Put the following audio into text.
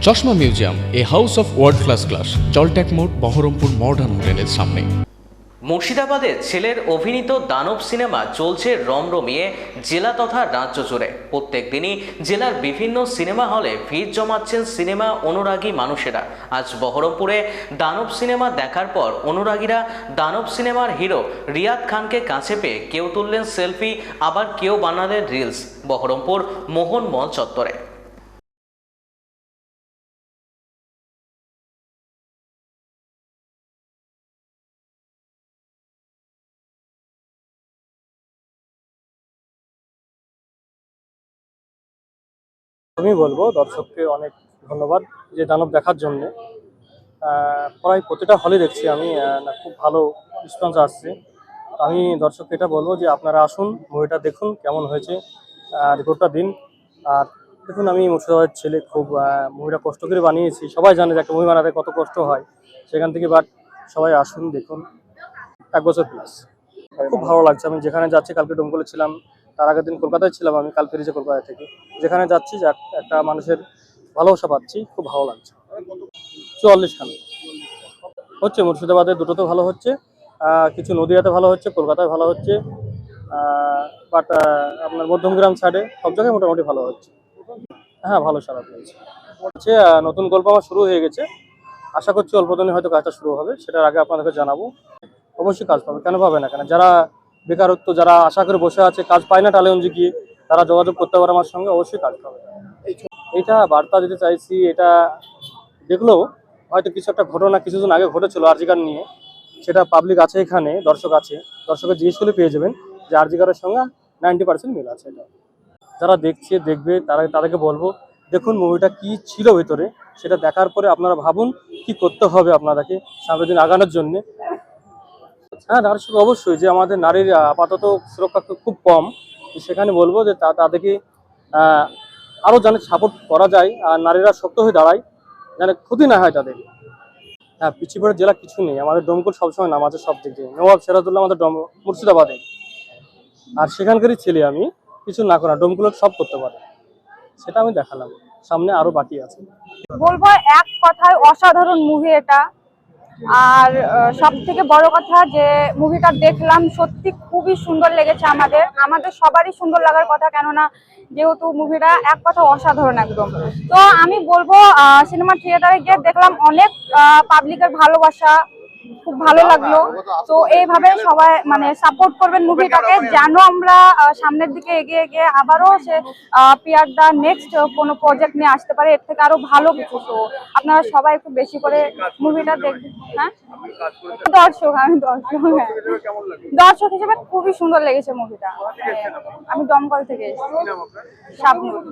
চশমা museum, a house of world class, জলট্যাক মোড়, বহরমপুর মডার্ন হোটেলের সামনে। মুর্শিদাবাদে ছেলের অভিনীত দানব সিনেমা চলছে রমরমিয়ে জেলা তথা রাজ্য জুড়ে। প্রত্যেক দিনই জেলার বিভিন্ন সিনেমা হলে ভিড় জমাচ্ছেন সিনেমা অনুরাগী মানুষেরা। আজ বহরমপুরে দানব সিনেমা দেখার পর অনুরাগীরা দানব সিনেমার হিরো রিয়াদ খানকে কাছে পেয়ে কেউ তুললেন সেলফি, আবার কেউ বানালেন রিলস বহরমপুর মোহন মল চত্বরে। আমি বলবো দর্শককে অনেক ধন্যবাদ যে দানব দেখার জন্য। প্রায় প্রতিটা হলে দেখছি আমি না, খুব ভালো রেসপন্স আসছে। আমি দর্শককে এটা বলবো যে আপনারা আসুন, মুভিটা দেখুন কেমন হয়েছে রিপোর্টটা দিন। আর দেখুন, আমি মুর্শিদাবাদের ছেলে, খুব মুভিটা কষ্ট করে বানিয়েছি। সবাই জানে যে একটা মুভি বানাতে কত কষ্ট হয় সেখান থেকে, বাট সবাই আসুন দেখুন। 1 বছর প্লাস খুব ভালো লাগছে। আমি যেখানে যাচ্ছি, কালকে ডোমকলে ছিলাম, তার আগের দিন কলকাতায় ছিলাম, আমি কাল ফিরেছি কলকাতা থেকে। যেখানে যাচ্ছি একটা মানুষের ভালোবাসা পাচ্ছি, খুব ভালো লাগছে। 44 খানে হচ্ছে, মুর্শিদাবাদে দুটোতে ভালো হচ্ছে, কিছু নদীয়াতে ভালো হচ্ছে, কলকাতায় ভালো হচ্ছে, বাট আপনার মধ্যমগ্রাম সাইডে সব জায়গায় মোটামুটি ভালো হচ্ছে। হ্যাঁ, ভালো সারা পেয়েছে। হচ্ছে নতুন গল্প আমার শুরু হয়ে গেছে, আশা করছি অল্প দিনে হয়তো কাজটা শুরু হবে, সেটার আগে আপনাদেরকে জানাবো। অবশ্যই কাজ পাবে, কেন পাবে না? কেন যারা বেকারত্ব, যারা আশা করে বসে আছে, কাজ পায় না টালিগঞ্জে গিয়ে, তারা যোগাযোগ করতে পারে আমার সঙ্গে, অবশ্যই কাজ পাবে। এইটা বার্তা দিতে চাইছি, এটা দেখলেও হয়তো কিছু একটা ঘটনা কিছুদিন আগে ঘটেছিল আরজিকার নিয়ে, সেটা পাবলিক আছে, এখানে দর্শক আছে, দর্শকের জিজ্ঞেস করলে পেয়ে যাবেন যে আরজিকারের সঙ্গে 90% মিল আছে। এটা যারা দেখবে তাদেরকে বলবো, দেখুন মুভিটা কি ছিল ভেতরে, সেটা দেখার পরে আপনারা ভাবুন কি করতে হবে আপনাদেরকে সামনের দিন আগানোর জন্যে। হ্যাঁ, দর্শক অবশ্যই, যে আমাদের নারীর আপাতত সুরক্ষা খুব কম, সেখানে বলবো যে তাদেরকে আরও যেন সাপোর্ট করা যায়, আর নারীরা শক্ত হয়ে দাঁড়ায়, যেন ক্ষতি না হয় তাদের। হ্যাঁ, পিছিয়ে পড়ে জেলা কিছু নেই, আমাদের ডোমকল সবসময় নাম আছে সব দিক দিয়ে। নবাব সিরাজউদ্দৌলা আমাদের মুর্শিদাবাদে, আর সেখানকারই ছেলে আমি, কিছু না করা ডোমকল সব করতে পারে, সেটা আমি দেখালাম। সামনে আরো বাকি আছে। বলবো এক কথায় অসাধারণ মুভি এটা। আর সব থেকে বড় কথা যে মুভিটা দেখলাম, সত্যি খুবই সুন্দর লেগেছে। আমাদের সবারই সুন্দর লাগার কথা, কেননা যেহেতু মুভিটা এক কথা অসাধারণ একদম। তো আমি বলবো সিনেমা থিয়েটারে গিয়ে দেখলাম অনেক পাবলিকের ভালোবাসা, খুব ভালো লাগলো। তো এইভাবে সবাই মানে সাপোর্ট করবেন মুভিটাকে, যেন আমরা সামনের দিকে এগিয়ে গিয়ে আবারও সে পিয়ার দা নেক্সট কোনো প্রজেক্ট নিয়ে আসতে পারে, এর থেকে আরো ভালো কিছু। তো আপনারা সবাই একটু বেশি করে মুভিটা দেখবেন। হ্যাঁ, আমি দর্শক হিসেবে খুবই সুন্দর লেগেছে মুভিটা। আমি দমকল থেকে এসেছি। শাবনূর।